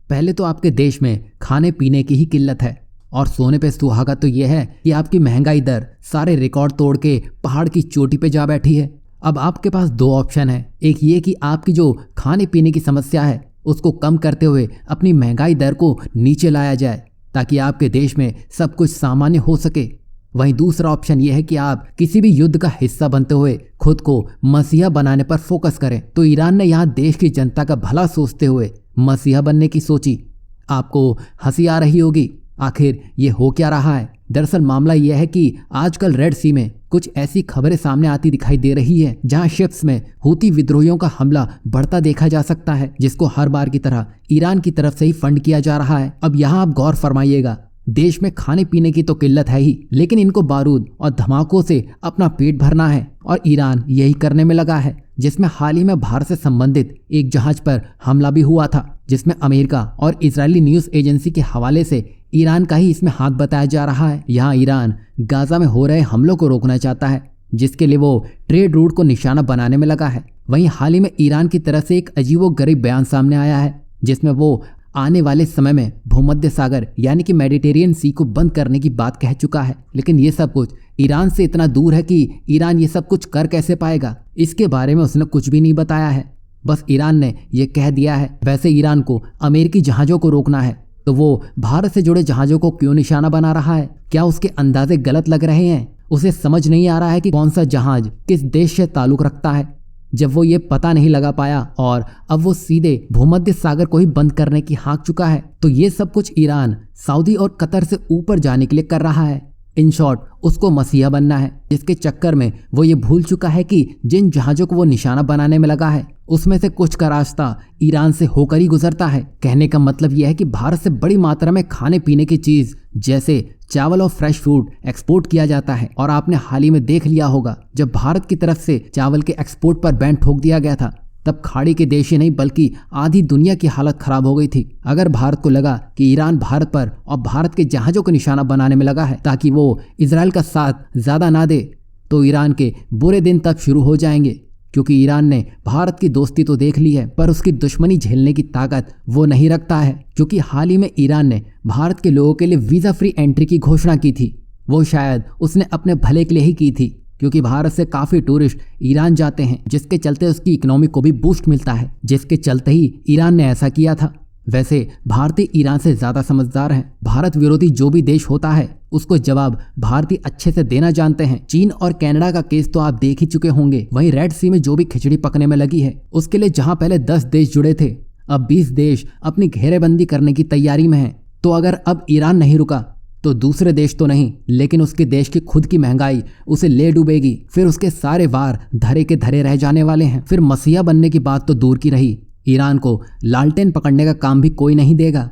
पहले तो आपके देश में खाने पीने की ही किल्लत है, और सोने पे सुहागा तो यह है कि आपकी महंगाई दर सारे रिकॉर्ड तोड़ के पहाड़ की चोटी पे जा बैठी है। अब आपके पास दो ऑप्शन है, एक ये कि आपकी जो खाने पीने की समस्या है उसको कम करते हुए अपनी महंगाई दर को नीचे लाया जाए ताकि आपके देश में सब कुछ सामान्य हो सके। वहीं दूसरा ऑप्शन यह है कि आप किसी भी युद्ध का हिस्सा बनते हुए खुद को मसीहा बनाने पर फोकस करें। तो ईरान ने यहाँ देश की जनता का भला सोचते हुए मसीहा बनने की सोची। आपको हंसी आ रही होगी, आखिर ये हो क्या रहा है। दरअसल मामला यह है कि आजकल रेड सी में कुछ ऐसी खबरें सामने आती दिखाई दे रही है जहां शिप्स में हूती विद्रोहियों का हमला बढ़ता देखा जा सकता है, जिसको हर बार की तरह ईरान की तरफ से ही फंड किया जा रहा है। अब यहाँ आप गौर फरमाइएगा, देश में खाने पीने की तो किल्लत है ही, लेकिन इनको बारूद और धमाकों से अपना पेट भरना है और ईरान यही करने में लगा है, जिसमें हाल ही में भारत से संबंधित एक जहाज पर हमला भी हुआ था, जिसमें अमेरिका और इजरायली न्यूज एजेंसी के हवाले से ईरान का ही इसमें हाथ बताया जा रहा है। यहाँ ईरान गाजा में हो रहे हमलों को रोकना चाहता है, जिसके लिए वो ट्रेड रूट को निशाना बनाने में लगा है। वहीं हाल ही में ईरान की तरफ से एक अजीबोगरीब बयान सामने आया है, जिसमें वो आने वाले समय में भूमध्य सागर यानी कि मेडिटेरियन सी को बंद करने की बात कह चुका है। लेकिन ये सब कुछ ईरान से इतना दूर है कि ईरान ये सब कुछ कर कैसे पाएगा, इसके बारे में उसने कुछ भी नहीं बताया है। बस ईरान ने ये कह दिया है। वैसे ईरान को अमेरिकी जहाज़ों को रोकना है, तो वो भारत से जुड़े जहाज़ों को क्यों निशाना बना रहा है? क्या उसके अंदाजे गलत लग रहे हैं? उसे समझ नहीं आ रहा है कि कौन सा जहाज किस देश से ताल्लुक़ रखता है। जब वो ये पता नहीं लगा पाया और अब वो सीधे भूमध्य सागर को ही बंद करने की हाँक चुका है, तो ये सब कुछ ईरान सऊदी और कतर से ऊपर जाने के लिए कर रहा है। इन शॉर्ट उसको मसीहा बनना है, जिसके चक्कर में वो ये भूल चुका है कि जिन जहाज़ों को वो निशाना बनाने में लगा है उसमें से कुछ का रास्ता ईरान से होकर ही गुजरता है। कहने का मतलब यह है कि भारत से बड़ी मात्रा में खाने पीने की चीज़ जैसे चावल और फ्रेश फ्रूट एक्सपोर्ट किया जाता है। और आपने हाल ही में देख लिया होगा, जब भारत की तरफ से चावल के एक्सपोर्ट पर बैन ठोक दिया गया था, तब खाड़ी के देश ही नहीं बल्कि आधी दुनिया की हालत खराब हो गई थी। अगर भारत को लगा कि ईरान भारत पर और भारत के जहाज़ों को निशाना बनाने में लगा है ताकि वो इजराइल का साथ ज़्यादा ना दे, तो ईरान के बुरे दिन तब शुरू हो जाएंगे। क्योंकि ईरान ने भारत की दोस्ती तो देख ली है, पर उसकी दुश्मनी झेलने की ताकत वो नहीं रखता है। क्योंकि हाल ही में ईरान ने भारत के लोगों के लिए वीज़ा फ्री एंट्री की घोषणा की थी। वो शायद उसने अपने भले के लिए ही की थी, क्योंकि भारत से काफ़ी टूरिस्ट ईरान जाते हैं, जिसके चलते उसकी इकोनॉमी को भी बूस्ट मिलता है, जिसके चलते ही ईरान ने ऐसा किया था। वैसे भारतीय ईरान से ज़्यादा समझदार हैं। भारत विरोधी जो भी देश होता है उसको जवाब भारतीय अच्छे से देना जानते हैं। चीन और कनाडा का केस तो आप देख ही चुके होंगे। वहीं रेड सी में जो भी खिचड़ी पकने में लगी है, उसके लिए जहां पहले 10 देश जुड़े थे, अब 20 देश अपनी घेरेबंदी करने की तैयारी में हैं। तो अगर अब ईरान नहीं रुका तो दूसरे देश तो नहीं, लेकिन उसके देश की खुद की महंगाई उसे ले डूबेगी। फिर उसके सारे वार धरे के धरे रह जाने वाले हैं। फिर मसीहा बनने की बात तो दूर की रही, ईरान को लालटेन पकड़ने का काम भी कोई नहीं देगा।